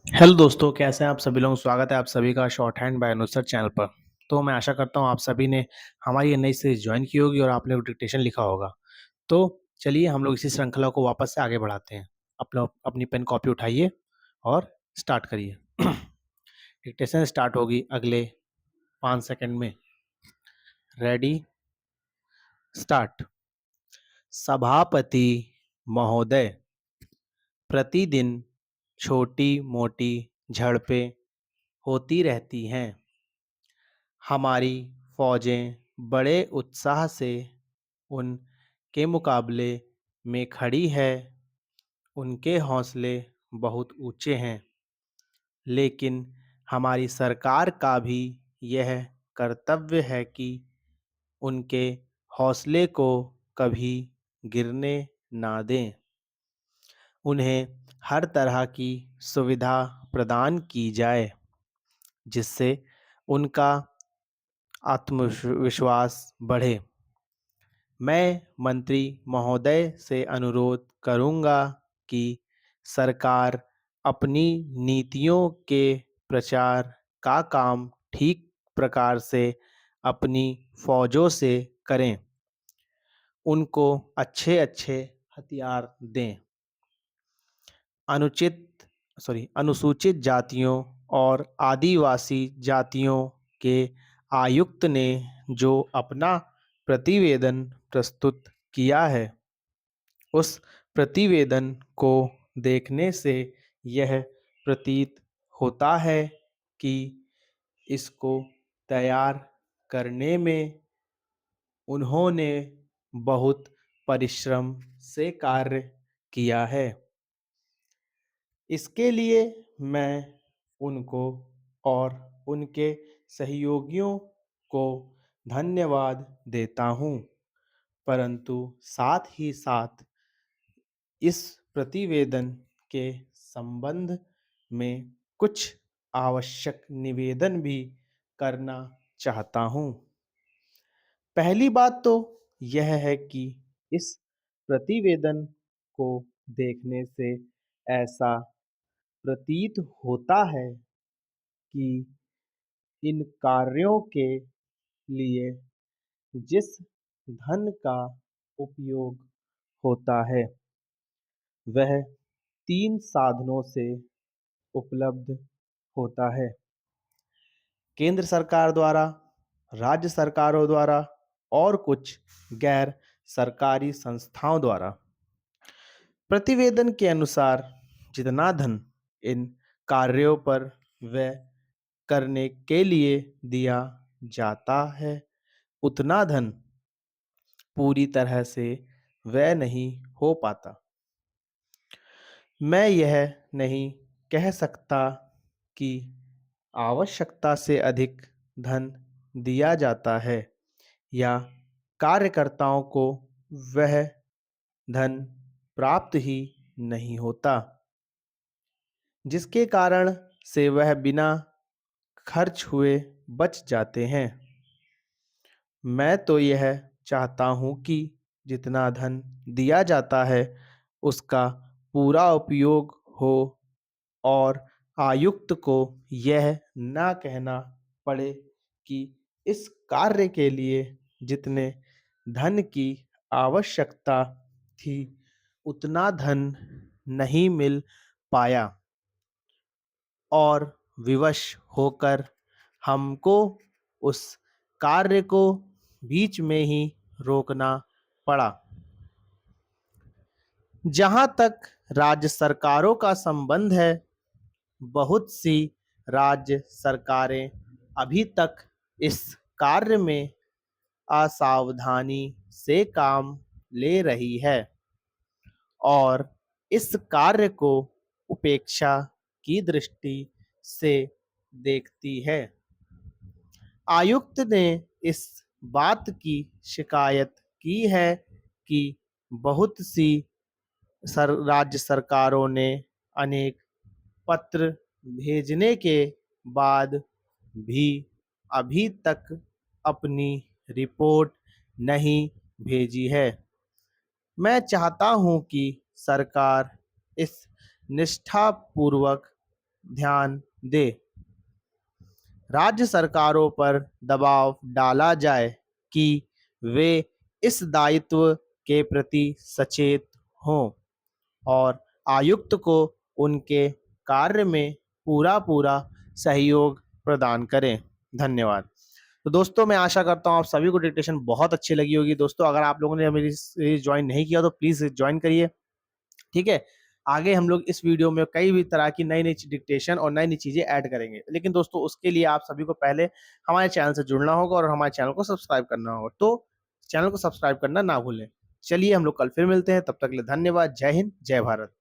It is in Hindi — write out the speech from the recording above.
हेलो दोस्तों, कैसे हैं आप सभी लोग। स्वागत है आप सभी का shorthand by Nusrat channel पर। तो मैं आशा करता हूँ आप सभी ने हमारी ये नई सीरीज ज्वाइन की होगी और आपने डिक्टेशन लिखा होगा। तो चलिए हम लोग इसी श्रृंखला को वापस से आगे बढ़ाते हैं। आप लोग अपनी पेन कॉपी उठाइए और स्टार्ट करिए। डिक्टेशन स्टार्ट होगी अगले 5 सेकंड में। Ready, start. सभापति महोदय, प्रतिदिन छोटी मोटी झड़पें होती रहती हैं। हमारी फौजें बड़े उत्साह से उनके मुकाबले में खड़ी है। उनके हौसले बहुत ऊंचे हैं, लेकिन हमारी सरकार का भी यह कर्तव्य है कि उनके हौसले को कभी गिरने ना दें। उन्हें हर तरह की सुविधा प्रदान की जाए, जिससे उनका आत्मविश्वास बढ़े। मैं मंत्री महोदय से अनुरोध करूंगा कि सरकार अपनी नीतियों के प्रचार का काम ठीक प्रकार से अपनी फौजों से करें। उनको अच्छे-अच्छे हथियार दें। अनुसूचित जातियों और आदिवासी जातियों के आयुक्त ने जो अपना प्रतिवेदन प्रस्तुत किया है, उस प्रतिवेदन को देखने से यह प्रतीत होता है कि इसको तैयार करने में उन्होंने बहुत परिश्रम से कार्य किया है। इसके लिए मैं उनको और उनके सहयोगियों को धन्यवाद देता हूँ, परंतु साथ ही साथ इस प्रतिवेदन के संबंध में कुछ आवश्यक निवेदन भी करना चाहता हूँ। पहली बात तो यह है कि इस प्रतिवेदन को देखने से ऐसा प्रतीत होता है कि इन कार्यों के लिए जिस धन का उपयोग होता है, वह 3 साधनों से उपलब्ध होता है। केंद्र सरकार द्वारा, राज्य सरकारों द्वारा और कुछ गैर सरकारी संस्थाओं द्वारा। प्रतिवेदन के अनुसार जितना धन इन कार्यों पर व्यय करने के लिए दिया जाता है, उतना धन पूरी तरह से व्यय नहीं हो पाता। मैं यह नहीं कह सकता कि आवश्यकता से अधिक धन दिया जाता है या कार्यकर्ताओं को वह धन प्राप्त ही नहीं होता, जिसके कारण से वह बिना खर्च हुए बच जाते हैं। मैं तो यह चाहता हूँ कि जितना धन दिया जाता है, उसका पूरा उपयोग हो और आयुक्त को यह ना कहना पड़े कि इस कार्य के लिए जितने धन की आवश्यकता थी, उतना धन नहीं मिल पाया और विवश होकर हमको उस कार्य को बीच में ही रोकना पड़ा। जहाँ तक राज्य सरकारों का संबंध है, बहुत सी राज्य सरकारें अभी तक इस कार्य में असावधानी से काम ले रही है और इस कार्य को उपेक्षा की दृष्टि से देखती है। आयुक्त ने इस बात की शिकायत की है कि बहुत सी राज्य सरकारों ने अनेक पत्र भेजने के बाद भी अभी तक अपनी रिपोर्ट नहीं भेजी है। मैं चाहता हूं कि सरकार इस निष्ठापूर्वक ध्यान दें। राज्य सरकारों पर दबाव डाला जाए कि वे इस दायित्व के प्रति सचेत हों और आयुक्त को उनके कार्य में पूरा सहयोग प्रदान करें। धन्यवाद। तो दोस्तों, मैं आशा करता हूँ आप सभी को डिक्टेशन बहुत अच्छी लगी होगी। दोस्तों, अगर आप लोगों ने मेरी सीरीज ज्वाइन नहीं किया तो प्लीज़ ज्वाइन करिए, ठीक है? आगे हम लोग इस वीडियो में कई भी तरह की नई-नई डिक्टेशन और नई-नई चीज़ें ऐड करेंगे। लेकिन दोस्तों, उसके लिए आप सभी को पहले हमारे चैनल से जुड़ना होगा और हमारे चैनल को सब्सक्राइब करना होगा। तो चैनल को सब्सक्राइब करना ना भूलें। चलिए हम लोग कल फिर मिलते हैं, तब तक के लिए धन्यवाद। जय हिंद, जय भारत।